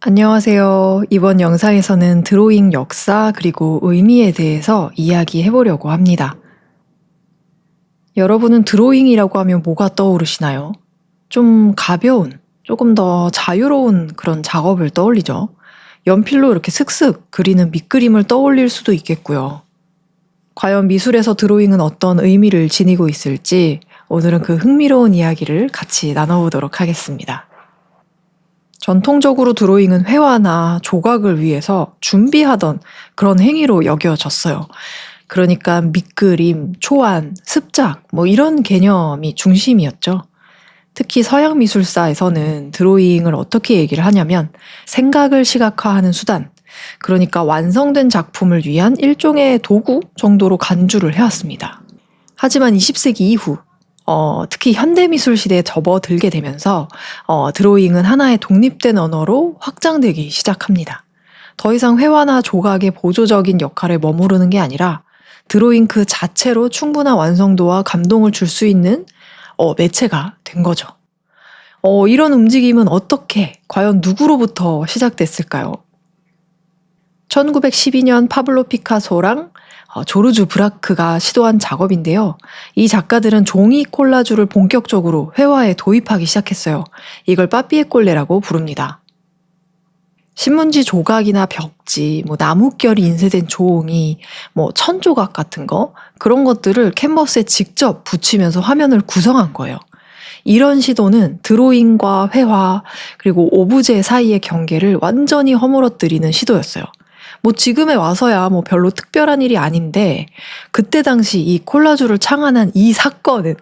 안녕하세요. 이번 영상에서는 드로잉 역사 그리고 의미에 대해서 이야기해 보려고 합니다. 여러분은 드로잉이라고 하면 뭐가 떠오르시나요? 좀 가벼운, 조금 더 자유로운 그런 작업을 떠올리죠. 연필로 이렇게 슥슥 그리는 밑그림을 떠올릴 수도 있겠고요. 과연 미술에서 드로잉은 어떤 의미를 지니고 있을지 오늘은 그 흥미로운 이야기를 같이 나눠보도록 하겠습니다. 전통적으로 드로잉은 회화나 조각을 위해서 준비하던 그런 행위로 여겨졌어요. 그러니까 밑그림, 초안, 습작 이런 개념이 중심이었죠. 특히 서양 미술사에서는 드로잉을 어떻게 얘기를 하냐면 생각을 시각화하는 수단, 그러니까 완성된 작품을 위한 일종의 도구 정도로 간주를 해왔습니다. 하지만 20세기 이후 특히 현대미술 시대에 접어들게 되면서 드로잉은 하나의 독립된 언어로 확장되기 시작합니다. 더 이상 회화나 조각의 보조적인 역할에 머무르는 게 아니라 드로잉 그 자체로 충분한 완성도와 감동을 줄 수 있는 매체가 된 거죠. 이런 움직임은 어떻게, 과연 누구로부터 시작됐을까요? 1912년 파블로 피카소랑 조르주 브라크가 시도한 작업인데요. 이 작가들은 종이 콜라주를 본격적으로 회화에 도입하기 시작했어요. 이걸 빠삐에꼴레라고 부릅니다. 신문지 조각이나 벽지, 나뭇결이 인쇄된 종이, 천조각 같은 거, 그런 것들을 캔버스에 직접 붙이면서 화면을 구성한 거예요. 이런 시도는 드로잉과 회화, 그리고 오브제 사이의 경계를 완전히 허물어뜨리는 시도였어요. 지금에 와서야 별로 특별한 일이 아닌데, 그때 당시 이 콜라주를 창안한 이 사건은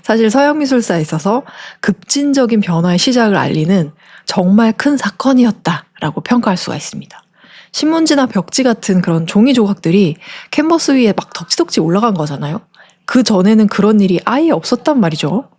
사실 서양 미술사에 있어서 급진적인 변화의 시작을 알리는 정말 큰 사건이었다라고 평가할 수가 있습니다. 신문지나 벽지 같은 그런 종이 조각들이 캔버스 위에 막 덕지덕지 올라간 거잖아요. 그 전에는 그런 일이 아예 없었단 말이죠.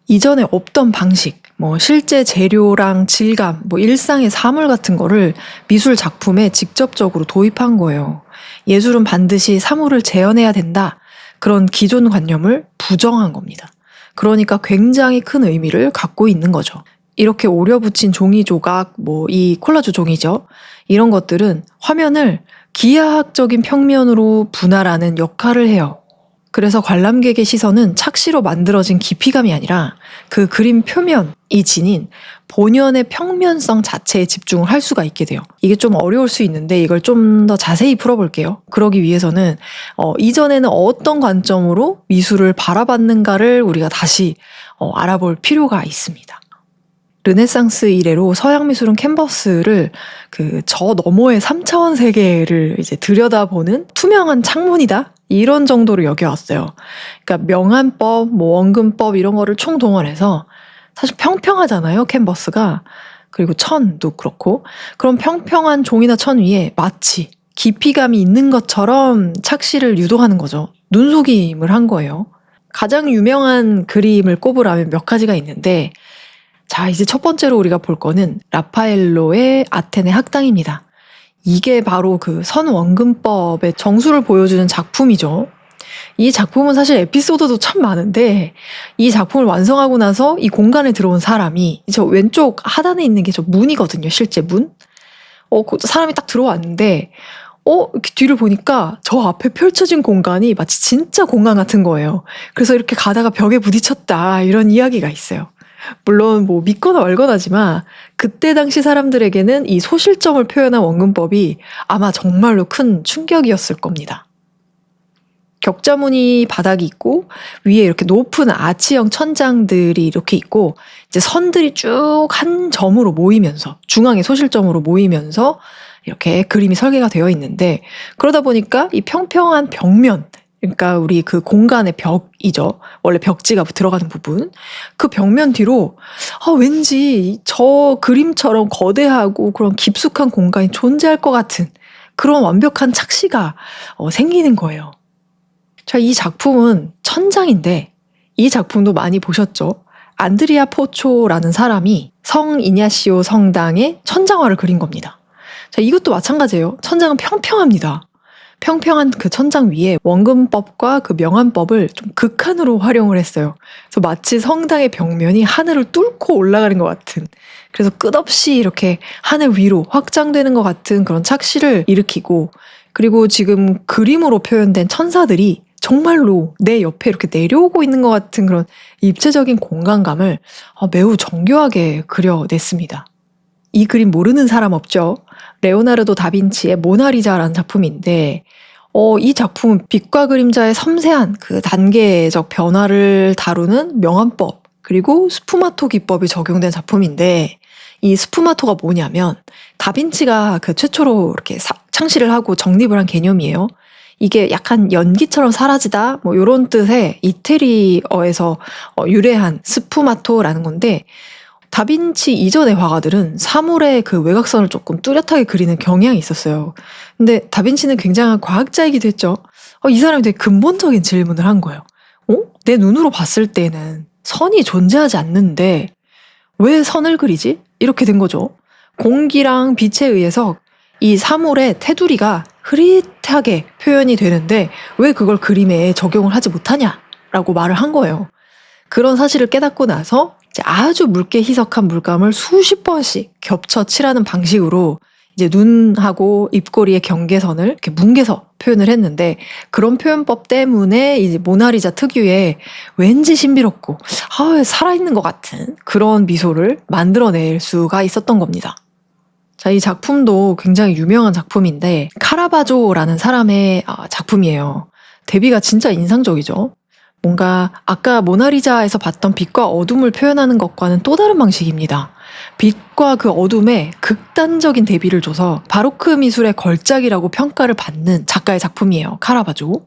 이전에 없던 방식, 실제 재료랑 질감, 일상의 사물 같은 거를 미술 작품에 직접적으로 도입한 거예요. 예술은 반드시 사물을 재현해야 된다. 그런 기존 관념을 부정한 겁니다. 그러니까 굉장히 큰 의미를 갖고 있는 거죠. 이렇게 오려붙인 종이 조각, 이 콜라주 종이죠. 이런 것들은 화면을 기하학적인 평면으로 분할하는 역할을 해요. 그래서 관람객의 시선은 착시로 만들어진 깊이감이 아니라 그 그림 표면이 지닌 본연의 평면성 자체에 집중을 할 수가 있게 돼요. 이게 좀 어려울 수 있는데 이걸 좀 더 자세히 풀어볼게요. 그러기 위해서는 이전에는 어떤 관점으로 미술을 바라봤는가를 우리가 다시 알아볼 필요가 있습니다. 르네상스 이래로 서양 미술은 캔버스를 저 너머의 3차원 세계를 이제 들여다보는 투명한 창문이다? 이런 정도로 여겨왔어요. 그러니까 명암법, 원근법 이런 거를 총동원해서 사실 평평하잖아요, 캔버스가. 그리고 천도 그렇고. 그럼 평평한 종이나 천 위에 마치 깊이감이 있는 것처럼 착시를 유도하는 거죠. 눈속임을 한 거예요. 가장 유명한 그림을 꼽으라면 몇 가지가 있는데, 자, 이제 첫 번째로 우리가 볼 거는 라파엘로의 아테네 학당입니다. 이게 바로 그 선원근법의 정수를 보여주는 작품이죠. 이 작품은 사실 에피소드도 참 많은데, 이 작품을 완성하고 나서 이 공간에 들어온 사람이, 저 왼쪽 하단에 있는 게 저 문이거든요, 실제 문. 그 사람이 딱 들어왔는데, 이렇게 뒤를 보니까 저 앞에 펼쳐진 공간이 마치 진짜 공간 같은 거예요. 그래서 이렇게 가다가 벽에 부딪혔다, 이런 이야기가 있어요. 물론 믿거나 말거나지만 그때 당시 사람들에게는 이 소실점을 표현한 원근법이 아마 정말로 큰 충격이었을 겁니다. 격자무늬 바닥이 있고 위에 이렇게 높은 아치형 천장들이 이렇게 있고 이제 선들이 쭉 한 점으로 모이면서 중앙에 소실점으로 모이면서 이렇게 그림이 설계가 되어 있는데, 그러다 보니까 이 평평한 벽면, 그러니까 우리 그 공간의 벽이죠. 원래 벽지가 들어가는 부분. 그 벽면 뒤로 왠지 저 그림처럼 거대하고 그런 깊숙한 공간이 존재할 것 같은 그런 완벽한 착시가 생기는 거예요. 자, 이 작품은 천장인데 이 작품도 많이 보셨죠? 안드리아 포초라는 사람이 성 이냐시오 성당의 천장화를 그린 겁니다. 자, 이것도 마찬가지예요. 천장은 평평합니다. 평평한 그 천장 위에 원근법과 그 명암법을 좀 극한으로 활용을 했어요. 그래서 마치 성당의 벽면이 하늘을 뚫고 올라가는 것 같은, 그래서 끝없이 이렇게 하늘 위로 확장되는 것 같은 그런 착시를 일으키고, 그리고 지금 그림으로 표현된 천사들이 정말로 내 옆에 이렇게 내려오고 있는 것 같은 그런 입체적인 공간감을 매우 정교하게 그려냈습니다. 이 그림 모르는 사람 없죠? 레오나르도 다빈치의 모나리자라는 작품인데, 이 작품은 빛과 그림자의 섬세한 그 단계적 변화를 다루는 명암법, 그리고 스푸마토 기법이 적용된 작품인데, 이 스푸마토가 뭐냐면 다빈치가 그 최초로 이렇게 창시를 하고 정립을 한 개념이에요. 이게 약간 연기처럼 사라지다 뭐 이런 뜻의 이태리어에서 유래한 스푸마토라는 건데, 다빈치 이전의 화가들은 사물의 그 외곽선을 조금 뚜렷하게 그리는 경향이 있었어요. 근데 다빈치는 굉장한 과학자이기도 했죠. 이 사람이 되게 근본적인 질문을 한 거예요. 내 눈으로 봤을 때는 선이 존재하지 않는데 왜 선을 그리지? 이렇게 된 거죠. 공기랑 빛에 의해서 이 사물의 테두리가 흐릿하게 표현이 되는데 왜 그걸 그림에 적용을 하지 못하냐라고 말을 한 거예요. 그런 사실을 깨닫고 나서 이제 아주 묽게 희석한 물감을 수십 번씩 겹쳐 칠하는 방식으로 이제 눈하고 입꼬리의 경계선을 이렇게 뭉개서 표현을 했는데, 그런 표현법 때문에 이제 모나리자 특유의 왠지 신비롭고 살아있는 것 같은 그런 미소를 만들어낼 수가 있었던 겁니다. 자, 이 작품도 굉장히 유명한 작품인데 카라바조라는 사람의 작품이에요. 데뷔가 진짜 인상적이죠. 뭔가 아까 모나리자에서 봤던 빛과 어둠을 표현하는 것과는 또 다른 방식입니다. 빛과 그 어둠에 극단적인 대비를 줘서 바로크 미술의 걸작이라고 평가를 받는 작가의 작품이에요. 카라바조.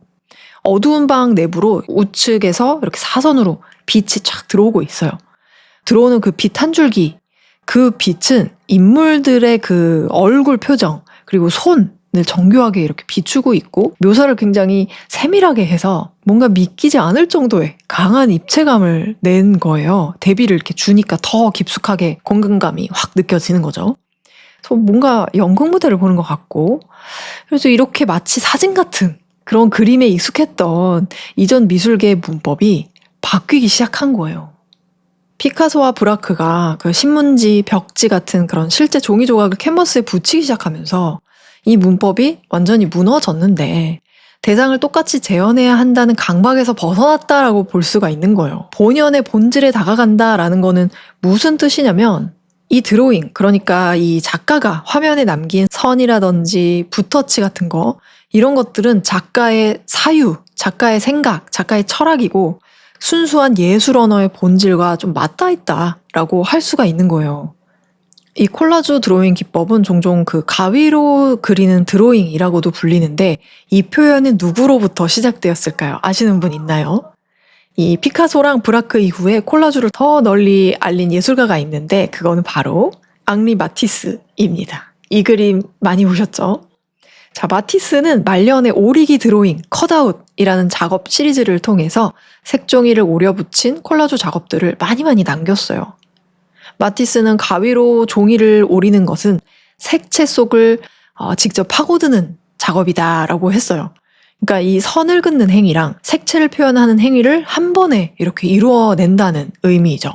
어두운 방 내부로 우측에서 이렇게 사선으로 빛이 쫙 들어오고 있어요. 들어오는 그 빛 한 줄기, 그 빛은 인물들의 그 얼굴 표정 그리고 손을 정교하게 이렇게 비추고 있고, 묘사를 굉장히 세밀하게 해서 뭔가 믿기지 않을 정도의 강한 입체감을 낸 거예요. 대비를 이렇게 주니까 더 깊숙하게 공간감이 확 느껴지는 거죠. 그래서 뭔가 연극 무대를 보는 것 같고, 그래서 이렇게 마치 사진 같은 그런 그림에 익숙했던 이전 미술계의 문법이 바뀌기 시작한 거예요. 피카소와 브라크가 그 신문지, 벽지 같은 그런 실제 종이 조각을 캔버스에 붙이기 시작하면서 이 문법이 완전히 무너졌는데, 대상을 똑같이 재현해야 한다는 강박에서 벗어났다라고 볼 수가 있는 거예요. 본연의 본질에 다가간다라는 거는 무슨 뜻이냐면, 이 드로잉, 그러니까 이 작가가 화면에 남긴 선이라든지 붓터치 같은 거, 이런 것들은 작가의 사유, 작가의 생각, 작가의 철학이고 순수한 예술 언어의 본질과 좀 맞닿아 있다라고 할 수가 있는 거예요. 이 콜라주 드로잉 기법은 종종 그 가위로 그리는 드로잉이라고도 불리는데, 이 표현은 누구로부터 시작되었을까요? 아시는 분 있나요? 이 피카소랑 브라크 이후에 콜라주를 더 널리 알린 예술가가 있는데, 그거는 바로 앙리 마티스입니다. 이 그림 많이 보셨죠? 자, 마티스는 말년에 오리기 드로잉, 컷아웃이라는 작업 시리즈를 통해서 색종이를 오려붙인 콜라주 작업들을 많이 남겼어요. 마티스는 가위로 종이를 오리는 것은 색채 속을 직접 파고드는 작업이다라고 했어요. 그러니까 이 선을 긋는 행위랑 색채를 표현하는 행위를 한 번에 이렇게 이루어낸다는 의미죠.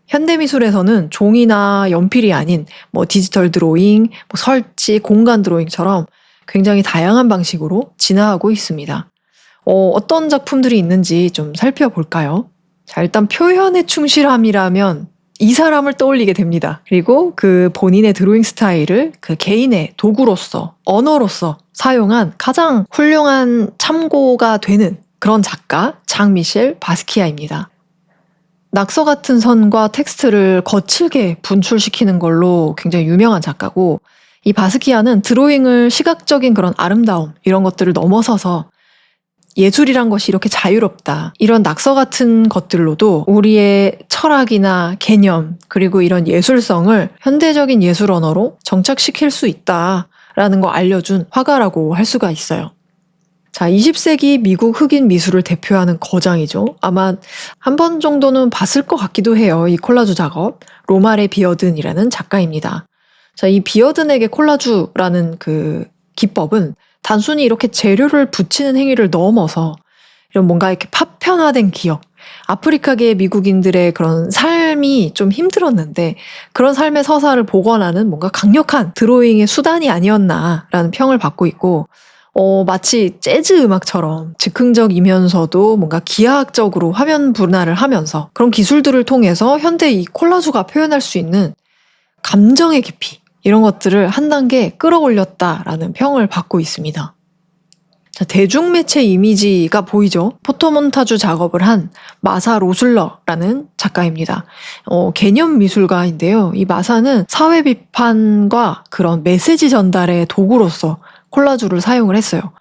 현대미술에서는 종이나 연필이 아닌 뭐 디지털 드로잉, 뭐 설치, 공간 드로잉처럼 굉장히 다양한 방식으로 진화하고 있습니다. 어떤 작품들이 있는지 좀 살펴볼까요? 자, 일단 표현에 충실함이라면 이 사람을 떠올리게 됩니다. 그리고 그 본인의 드로잉 스타일을 그 개인의 도구로서, 언어로서 사용한 가장 훌륭한 참고가 되는 그런 작가, 장미셸 바스키아입니다. 낙서 같은 선과 텍스트를 거칠게 분출시키는 걸로 굉장히 유명한 작가고, 이 바스키아는 드로잉을 시각적인 그런 아름다움, 이런 것들을 넘어서서 예술이란 것이 이렇게 자유롭다, 이런 낙서 같은 것들로도 우리의 철학이나 개념, 그리고 이런 예술성을 현대적인 예술 언어로 정착시킬 수 있다라는 거 알려준 화가라고 할 수가 있어요. 자, 20세기 미국 흑인 미술을 대표하는 거장이죠. 아마 한 번 정도는 봤을 것 같기도 해요. 이 콜라주 작업. 로마레 비어든이라는 작가입니다. 자, 이 비어든에게 콜라주라는 그 기법은 단순히 이렇게 재료를 붙이는 행위를 넘어서 이런 뭔가 이렇게 파편화된 기억, 아프리카계 미국인들의 그런 삶이 좀 힘들었는데 그런 삶의 서사를 복원하는 뭔가 강력한 드로잉의 수단이 아니었나라는 평을 받고 있고, 마치 재즈 음악처럼 즉흥적이면서도 뭔가 기하학적으로 화면 분할을 하면서 그런 기술들을 통해서 현대 이 콜라주가 표현할 수 있는 감정의 깊이, 이런 것들을 한 단계 끌어올렸다라는 평을 받고 있습니다. 자, 대중매체 이미지가 보이죠? 포토몬타주 작업을 한 마사 로슬러라는 작가입니다. 개념 미술가인데요. 이 마사는 사회 비판과 그런 메시지 전달의 도구로서 콜라주를 사용을 했어요.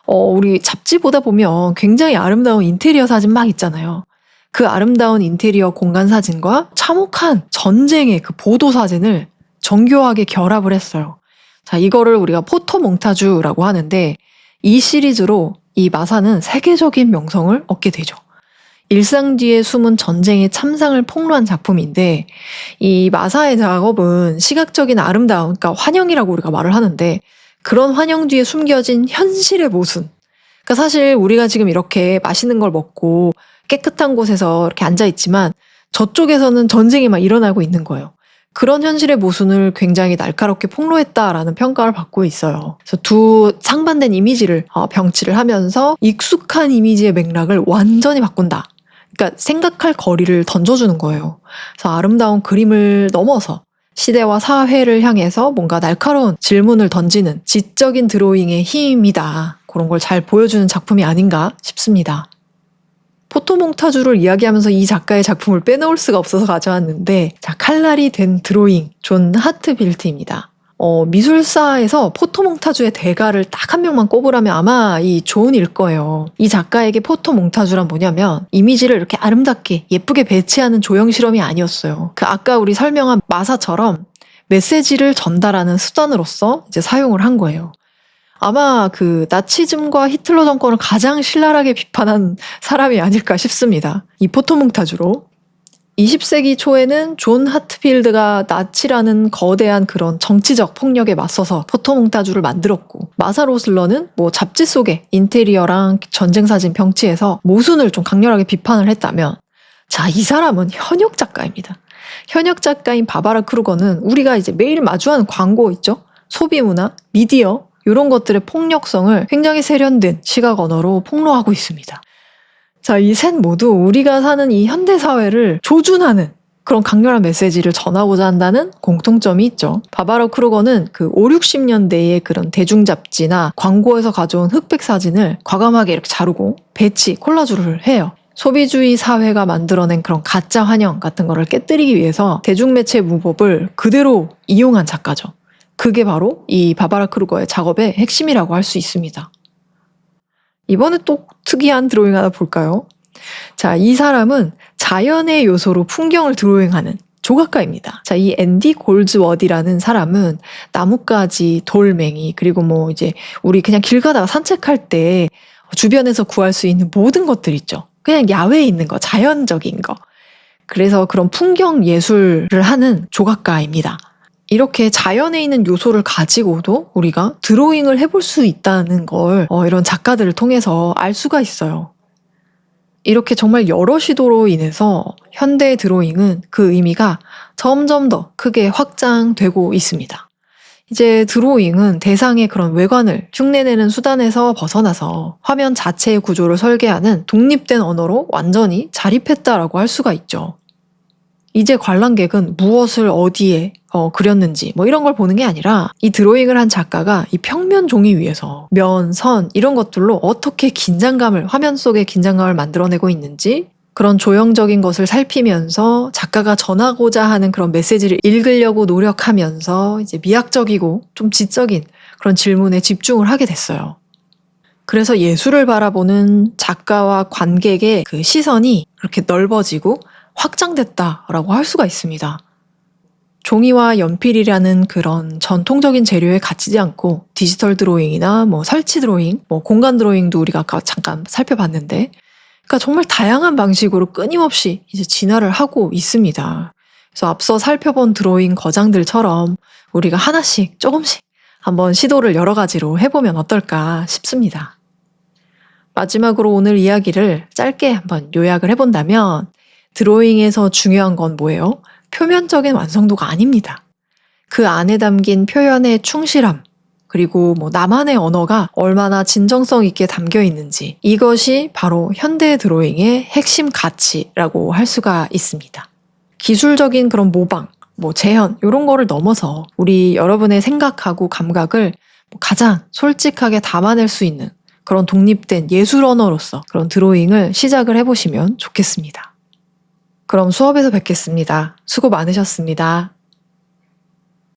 우리 잡지 보다 보면 굉장히 아름다운 인테리어 사진 막 있잖아요. 그 아름다운 인테리어 공간 사진과 참혹한 전쟁의 그 보도 사진을 정교하게 결합을 했어요. 자, 이거를 우리가 포토몽타주라고 하는데 이 시리즈로 이 마사는 세계적인 명성을 얻게 되죠. 일상 뒤에 숨은 전쟁의 참상을 폭로한 작품인데, 이 마사의 작업은 시각적인 아름다움, 그러니까 환영이라고 우리가 말을 하는데 그런 환영 뒤에 숨겨진 현실의 모순. 그러니까 사실 우리가 지금 이렇게 맛있는 걸 먹고 깨끗한 곳에서 이렇게 앉아있지만 저쪽에서는 전쟁이 막 일어나고 있는 거예요. 그런 현실의 모순을 굉장히 날카롭게 폭로했다라는 평가를 받고 있어요. 그래서 두 상반된 이미지를 병치를 하면서 익숙한 이미지의 맥락을 완전히 바꾼다. 그러니까 생각할 거리를 던져주는 거예요. 그래서 아름다운 그림을 넘어서 시대와 사회를 향해서 뭔가 날카로운 질문을 던지는 지적인 드로잉의 힘이다. 그런 걸 잘 보여주는 작품이 아닌가 싶습니다. 포토몽타주를 이야기하면서 이 작가의 작품을 빼놓을 수가 없어서 가져왔는데, 자, 칼날이 된 드로잉, 존 하트빌트입니다. 미술사에서 포토몽타주의 대가를 딱 한 명만 꼽으라면 아마 이 존일 거예요. 이 작가에게 포토몽타주란 뭐냐면 이미지를 이렇게 아름답게 예쁘게 배치하는 조형 실험이 아니었어요. 그 아까 우리 설명한 마사처럼 메시지를 전달하는 수단으로서 이제 사용을 한 거예요. 아마 그 나치즘과 히틀러 정권을 가장 신랄하게 비판한 사람이 아닐까 싶습니다. 이 포토몽타주로. 20세기 초에는 존 하트필드가 나치라는 거대한 그런 정치적 폭력에 맞서서 포토몽타주를 만들었고, 마사 로슬러는 뭐 잡지 속의 인테리어랑 전쟁 사진 병치해서 모순을 좀 강렬하게 비판을 했다면, 자, 이 사람은 현역 작가입니다. 현역 작가인 바바라 크루거는 우리가 이제 매일 마주하는 광고 있죠? 소비문화, 미디어, 이런 것들의 폭력성을 굉장히 세련된 시각 언어로 폭로하고 있습니다. 자, 이 셋 모두 우리가 사는 이 현대사회를 조준하는 그런 강렬한 메시지를 전하고자 한다는 공통점이 있죠. 바바라 크루거는 그 5, 60년대의 그런 대중잡지나 광고에서 가져온 흑백 사진을 과감하게 이렇게 자르고 배치, 콜라주를 해요. 소비주의 사회가 만들어낸 그런 가짜 환영 같은 거를 깨뜨리기 위해서 대중매체 문법을 그대로 이용한 작가죠. 그게 바로 이 바바라 크루거의 작업의 핵심이라고 할 수 있습니다. 이번에 또 특이한 드로잉 하나 볼까요? 자, 이 사람은 자연의 요소로 풍경을 드로잉하는 조각가입니다. 자, 이 앤디 골즈워디라는 사람은 나뭇가지, 돌멩이, 그리고 뭐 이제 우리 그냥 길 가다가 산책할 때 주변에서 구할 수 있는 모든 것들 있죠. 그냥 야외에 있는 거, 자연적인 거. 그래서 그런 풍경 예술을 하는 조각가입니다. 이렇게 자연에 있는 요소를 가지고도 우리가 드로잉을 해볼 수 있다는 걸 이런 작가들을 통해서 알 수가 있어요. 이렇게 정말 여러 시도로 인해서 현대 드로잉은 그 의미가 점점 더 크게 확장되고 있습니다. 이제 드로잉은 대상의 그런 외관을 흉내내는 수단에서 벗어나서 화면 자체의 구조를 설계하는 독립된 언어로 완전히 자립했다라고 할 수가 있죠. 이제 관람객은 무엇을 어디에 그렸는지 뭐 이런 걸 보는 게 아니라 이 드로잉을 한 작가가 이 평면 종이 위에서 면, 선 이런 것들로 어떻게 화면 속의 긴장감을 만들어내고 있는지, 그런 조형적인 것을 살피면서 작가가 전하고자 하는 그런 메시지를 읽으려고 노력하면서 이제 미학적이고 좀 지적인 그런 질문에 집중을 하게 됐어요. 그래서 예술을 바라보는 작가와 관객의 그 시선이 그렇게 넓어지고 확장됐다라고 할 수가 있습니다. 종이와 연필이라는 그런 전통적인 재료에 갇히지 않고 디지털 드로잉이나 뭐 설치 드로잉, 뭐 공간 드로잉도 우리가 아까 잠깐 살펴봤는데, 그러니까 정말 다양한 방식으로 끊임없이 이제 진화를 하고 있습니다. 그래서 앞서 살펴본 드로잉 거장들처럼 우리가 하나씩 조금씩 한번 시도를 여러 가지로 해보면 어떨까 싶습니다. 마지막으로 오늘 이야기를 짧게 한번 요약을 해본다면 드로잉에서 중요한 건 뭐예요? 표면적인 완성도가 아닙니다. 그 안에 담긴 표현의 충실함, 그리고 나만의 언어가 얼마나 진정성 있게 담겨 있는지, 이것이 바로 현대 드로잉의 핵심 가치라고 할 수가 있습니다. 기술적인 그런 모방, 재현 이런 거를 넘어서 우리 여러분의 생각하고 감각을 가장 솔직하게 담아낼 수 있는 그런 독립된 예술 언어로서 그런 드로잉을 시작을 해보시면 좋겠습니다. 그럼 수업에서 뵙겠습니다. 수고 많으셨습니다.